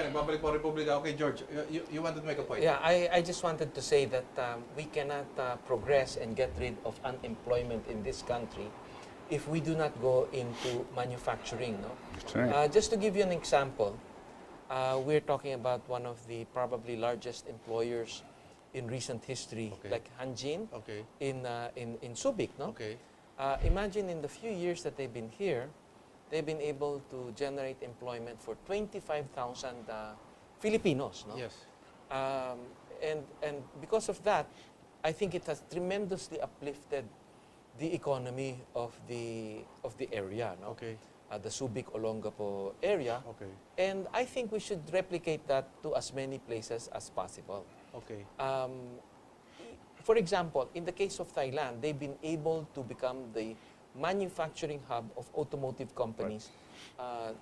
Nagbabalik po Republika. Okay, George, you wanted to make a point. Yeah, I just wanted to say that we cannot progress and get rid of unemployment in this country if we do not go into manufacturing. No? That's right. Just to give you an example, we're talking about one of the probably largest employers in recent history, Okay. like Hanjin Okay. in Subic. No? Okay. Imagine in the few years that they've been here, they've been able to generate employment for 25,000 Filipinos. No? Yes. And because of that, I think it has tremendously uplifted the economy of the area. No? Okay. The Subic Olongapo area. Okay. And I think we should replicate that to as many places as possible. Okay. For example, in the case of Thailand, they've been able to become the manufacturing hub of automotive companies,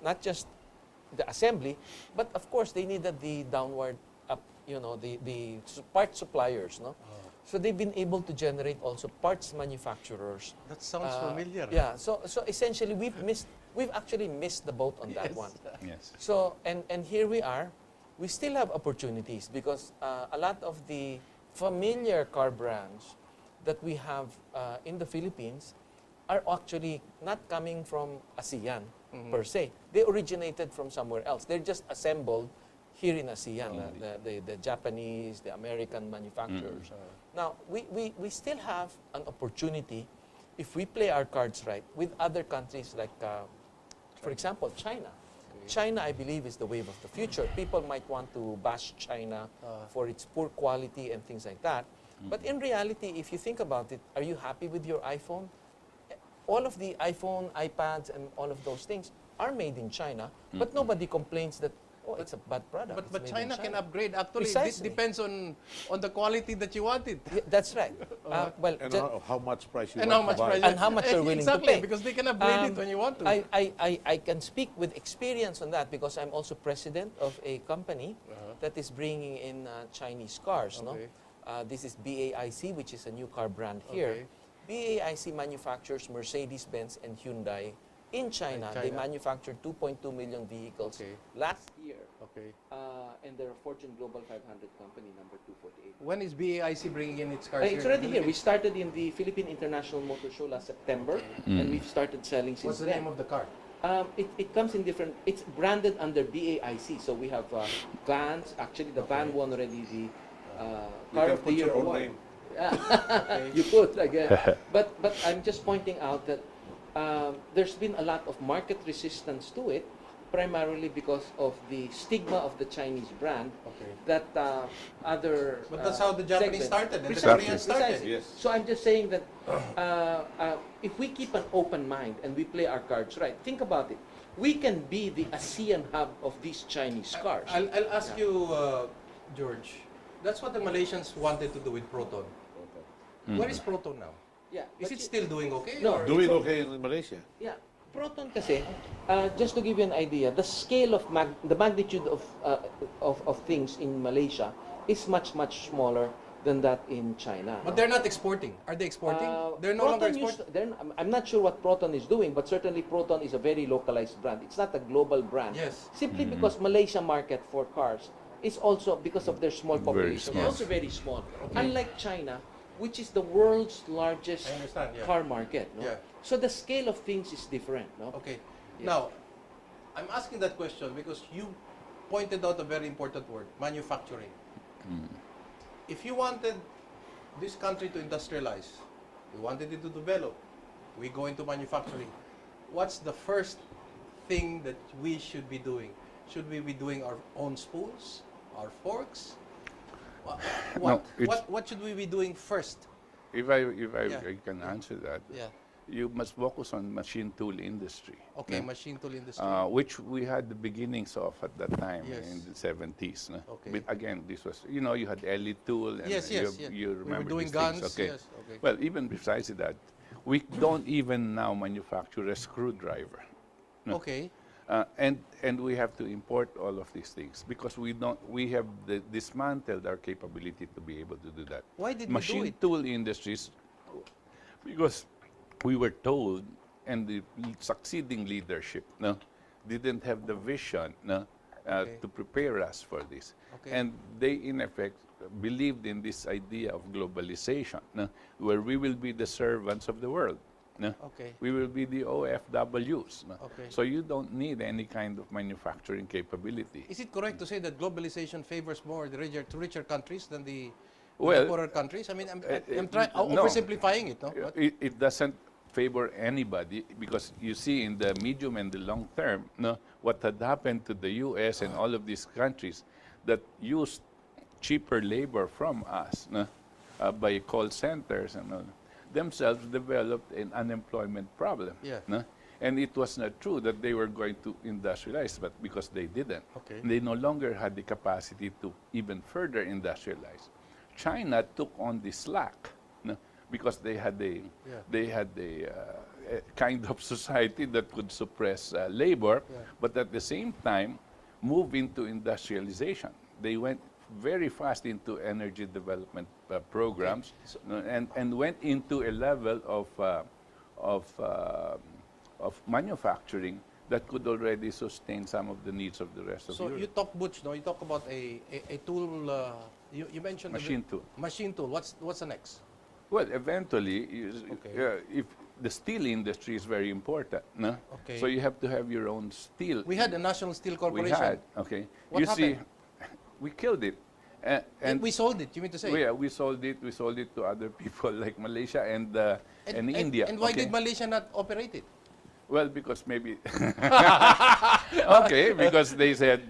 not just the assembly, but of course they needed the downward up, the part suppliers, no? So they've been able to generate also parts manufacturers. That sounds familiar. Yeah. So essentially we've actually missed the boat on that Yes. one. Yes. So and here we are, we still have opportunities because a lot of the familiar car brands that we have in the Philippines are actually not coming from ASEAN per se. They originated from somewhere else. They're just assembled here in ASEAN, the Japanese, the American manufacturers. Now, we still have an opportunity if we play our cards right with other countries like, for example, China. China, I believe, is the wave of the future. People might want to bash China for its poor quality and things like that. But in reality, if you think about it, are you happy with your iPhone? All of the iPhone, iPads, and all of those things are made in China, but nobody complains that, oh, it's a bad product. But It's made in China can upgrade. Actually, this Precisely. depends on the quality that you wanted. Yeah, that's right. Well, And ju- how much price you And want how much to buy. price? And how much you're willing to exactly, pay. because they can upgrade it when you want to. I can speak with experience on that because I'm also president of a company that is bringing in Chinese cars. Okay. No? This is BAIC, which is a new car brand here. Okay. BAIC manufactures Mercedes-Benz and Hyundai in China. They China. manufactured 2.2 million vehicles Okay. last year. Okay. And they're a Fortune Global 500 company, number 248. When is BAIC bringing in its cars It's here? already here. We started in the Philippine International Motor Show last September, and we've started selling since What's the then. name of the car? It comes in different, it's branded under BAIC. So we have vans. Actually, the van won already the Car can of the put Year your own award. name. You could, I guess. But I'm just pointing out that there's been a lot of market resistance to it, primarily because of the stigma of the Chinese brand Okay. that other But that's how the Japanese segments- started and the Precisely, Koreans started. precisely. Yes. So I'm just saying that if we keep an open mind and we play our cards right, think about it. We can be the ASEAN hub of these Chinese cars. I'll ask you, George. That's what the Malaysians wanted to do with Proton. Where is Proton now? Yeah, Is but it still doing okay? No. or- Doing okay in Malaysia. Yeah. Proton kasi, just to give you an idea, the scale of the magnitude of things in Malaysia is much smaller than that in China. But they're not exporting. Are they exporting? They're no longer exporting. I'm not sure what Proton is doing, but certainly Proton is a very localized brand. It's not a global brand. Yes. Simply because Malaysia market for cars is also, because of their small Very population, small. also very small. Unlike China, which is the world's largest I understand, yeah. car market. No? Yeah. So the scale of things is different. No? Okay. Yeah. Now, I'm asking that question because you pointed out a very important word, manufacturing. If you wanted this country to industrialize, we wanted it to develop, we go into manufacturing, what's the first thing that we should be doing? Should we be doing our own spoons, our forks? What should we be doing first? If I Yeah. I can answer that, Yeah. you must focus on machine tool industry. Okay, no? machine tool industry. Which we had the beginnings of at that time Yes. in the 70s. No? Okay. But again, this was, you had LE tool. And Yes. You We were remember doing these guns. things. Okay. Yes. Okay. Well, even besides that, we don't even now manufacture a screwdriver. No? Okay. And we have to import all of these things because we have dismantled our capability to be able to do that. Why did we do Machine it? tool industries, because we were told, and the succeeding leadership didn't have the vision Okay. to prepare us for this. Okay. And they, in effect, believed in this idea of globalization, no? Where we will be the servants of the world. No? Okay. We will be the OFWs. No? Okay. So you don't need any kind of manufacturing capability. Is it correct to say that globalization favors more the richer countries than the Well, poorer countries? I mean, I'm no. oversimplifying it, no? But- It doesn't favor anybody because you see in the medium and the long term, no, what had happened to the U.S. and all of these countries that used cheaper labor from us, no, by call centers and all, themselves developed an unemployment problem. Yeah. No? And it was not true that they were going to industrialize, but because they didn't. Okay. They no longer had the capacity to even further industrialize. China took on the slack, no? Because they had a kind of society that could suppress labor, Yeah. but at the same time move into industrialization. They went very fast into energy development programs, So- and went into a level of manufacturing that could already sustain some of the needs of the rest of So Europe. you talk, Butch, no? You talk about a tool. You mentioned Machine tool. Machine tool. What's the next? Well, eventually, Okay. if the steel industry is very important, no? Okay. So you have to have your own steel. We had a National Steel We Corporation. had, okay. What you happened? see, we killed it. And We sold it. You mean to say? we sold it. We sold it to other people like Malaysia and India. And why okay? did Malaysia not operate it? Well, because maybe okay, because they said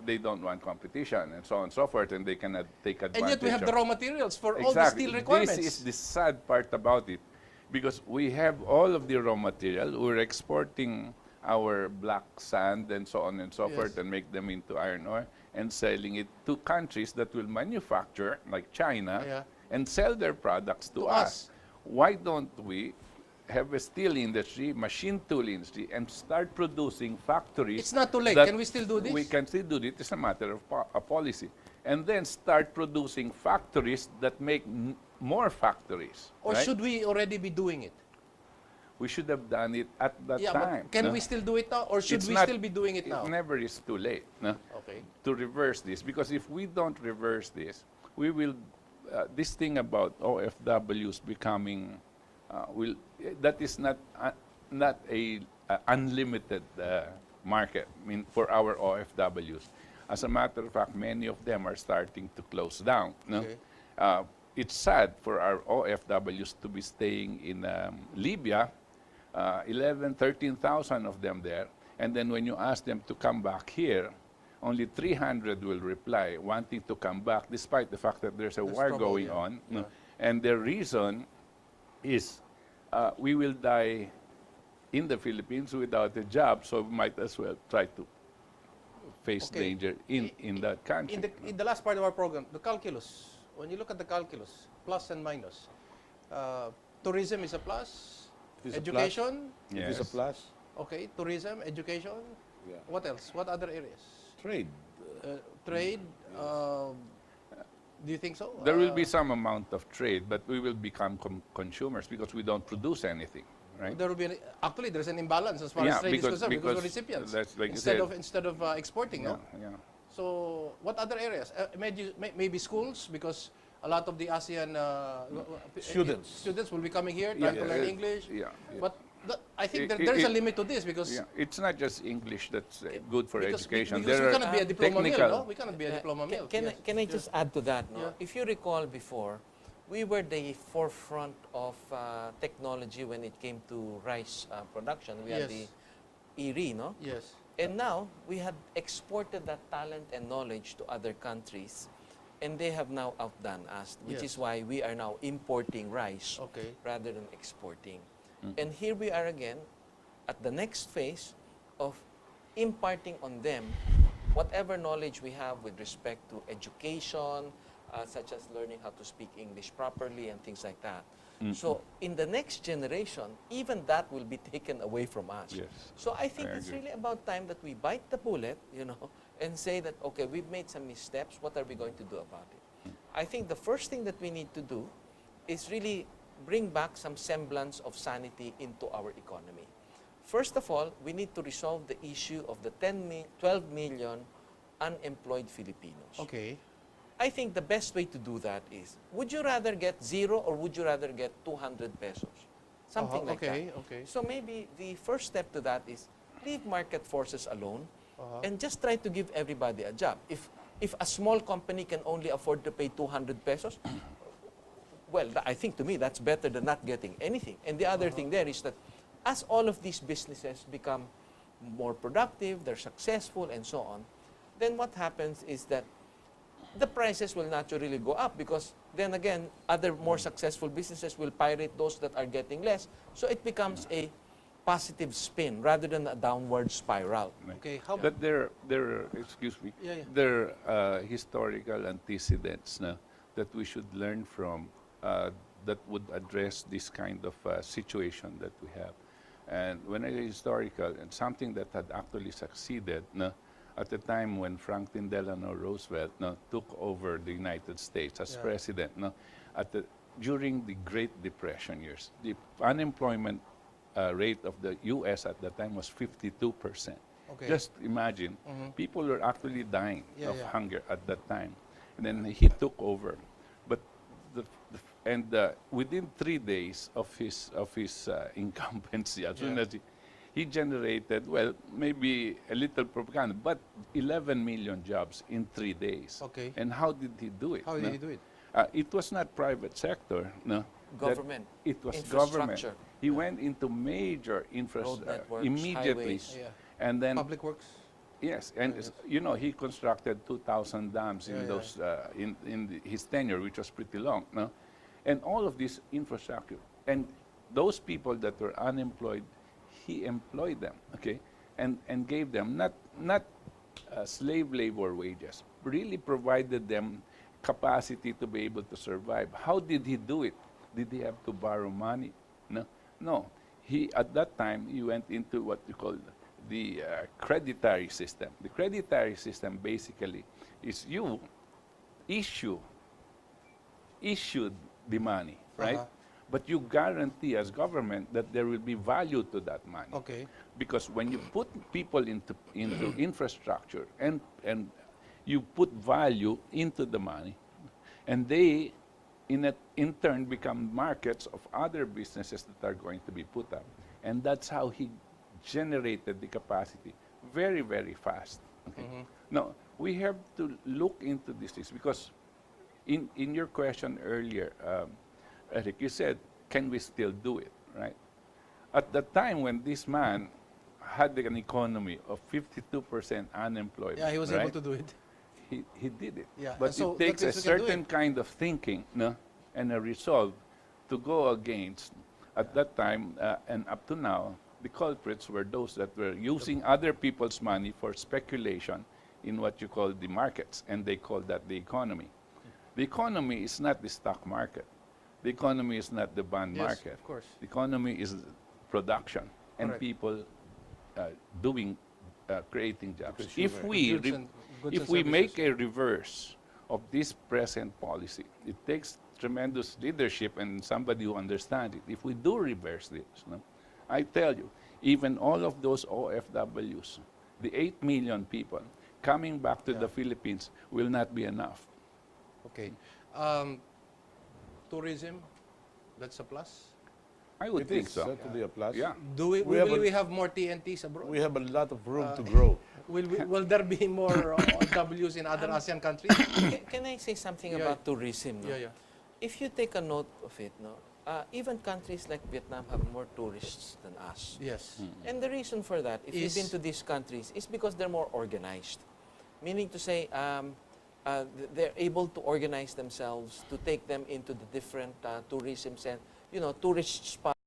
they don't want competition and so on and so forth, and they cannot take advantage. And yet we have of the raw materials for all the exactly. steel requirements. This is the sad part about it, because we have all of the raw material. We're exporting our black sand and so on and so Yes. forth, and make them into iron ore and selling it to countries that will manufacture, like China, Yeah. and sell their products to To us. us. Why don't we have a steel industry, machine tool industry, and start producing factories? It's not too late. that Can we still do this? We can still do it. It's a matter of a policy. And then start producing factories that make more factories. Or right? should we already be doing it? We should have done it at that Yeah, time. but can no? we still do it now? Or should It's we not- still be doing it now? It never is too late, no, Okay. to reverse this. Because if we don't reverse this, we will, this thing about OFWs becoming, that is not a unlimited market, I mean, for our OFWs. As a matter of fact, many of them are starting to close down. No? Okay. It's sad for our OFWs to be staying in Libya, 13,000 of them there. And then when you ask them to come back here, only 300 will reply, wanting to come back, despite the fact that there's a There's war trouble, going yeah. on. No? Yeah. And the reason is we will die in the Philippines without a job, so we might as well try to face Okay. danger in that country. In the last part of our program, the calculus. When you look at the calculus, plus and minus, tourism is a plus. Is a plus. Education, It is a Yes. plus. okay. Tourism, education. Yeah. What else? What other areas? Trade. Trade. Do you think so? There will be some amount of trade, but we will become consumers because we don't produce anything, right? There will be actually there's an imbalance as far Yeah, as trade is concerned because we're because recipients that's like you instead of exporting. Yeah, No? yeah. So what other areas? Maybe schools, because a lot of the ASEAN students will be coming here trying to learn English. Yeah, But I think It- there is a it- limit to this because yeah. It's not just English that's good for because education. because there we are cannot be a diploma mill, technical. no? We cannot be a diploma mill. Can Yes. I just add to that? No? Yeah. If you recall before, we were the forefront of technology when it came to rice production. We had Yes. the ERI, no? Yes. And now we had exported that talent and knowledge to other countries, and they have now outdone us, which Yes. is why we are now importing rice Okay. rather than exporting. And here we are again at the next phase of imparting on them whatever knowledge we have with respect to education, such as learning how to speak English properly and things like that. So in the next generation, even that will be taken away from us. Yes, So I think I it's agree. really about time that we bite the bullet, and say that, okay, we've made some missteps. What are we going to do about it? I think the first thing that we need to do is really bring back some semblance of sanity into our economy. first of all, we need to resolve the issue of the 12 million unemployed Filipinos. Okay. I think the best way to do that is, would you rather get 0 or would you rather get 200 pesos? Something like okay, that. okay. So maybe the first step to that is leave market forces alone and just try to give everybody a job. If a small company can only afford to pay 200 pesos, well, I think to me that's better than not getting anything. And the other thing there is that as all of these businesses become more productive, they're successful and so on, then what happens is that the prices will naturally go up because then again, other more successful businesses will pirate those that are getting less. So it becomes a positive spin rather than a downward spiral. Okay. How But there excuse me, Yeah, yeah. there are historical antecedents na, that we should learn from that would address this kind of situation that we have. And when I say historical, and something that had actually succeeded na, at the time when Franklin Delano Roosevelt no, took over the United States as president, no, during the Great Depression years, the unemployment rate of the U.S. at that time was 52%. Okay. Just imagine, people were actually dying of yeah. hunger at that time. And then he took over. But within 3 days of his incumbency, as soon as he generated, well, maybe a little propaganda, but 11 million jobs in 3 days. Okay. And how did he do it? How did he do it? It was not private sector, no. Government. It was Infrastructure. government. He went into major Road infrastructure networks, immediately. highways. Yeah. And then, Public Works. yes, and you know, he constructed 2,000 dams in Yeah, those his tenure, which was pretty long, no? And all of this infrastructure, and those people that were unemployed, he employed them, okay, and gave them not slave labor wages, really provided them capacity to be able to survive. How did he do it? Did he have to borrow money? No, no. He at that time he went into what you call the creditary system. The creditary system basically is you issued the money, right? But you guarantee as government that there will be value to that money. Okay. Because when you put people into infrastructure and you put value into the money, and they in turn become markets of other businesses that are going to be put up. And that's how he generated the capacity very, very fast. Okay? Now, we have to look into this because in your question earlier, Eric, you said, can we still do it, right? At the time when this man had an economy of 52% unemployment, Yeah, he was right? able to do it. He did it. Yeah, But and so it takes that a means we can do certain it. kind of thinking no, and a resolve to go against, at that time and up to now, the culprits were those that were using other people's money for speculation in what you call the markets, and they call that the economy. The economy is not the stock market. The economy is not the bond Yes, market. of course. The economy is production and Correct. people creating jobs. Consumer. If we Goods and make services. a reverse of this present policy, it takes tremendous leadership and somebody who understands it. If we do reverse this, no, I tell you, even all of those OFWs, the 8 million people coming back to the Philippines will not be enough. Okay. Tourism, that's a plus. I would It think is so. certainly a plus. Yeah. Do we, We have will a- we have more TNTs abroad? We have a lot of room to grow. Will there be more OFWs in other ASEAN countries? Can I say something Yeah. about tourism? No? Yeah, yeah. If you take a note of it, no, even countries like Vietnam have more tourists than us. Yes. And the reason for that, if you've been to these countries, is because they're more organized. Meaning to say, they're able to organize themselves to take them into the different tourism tourist spots.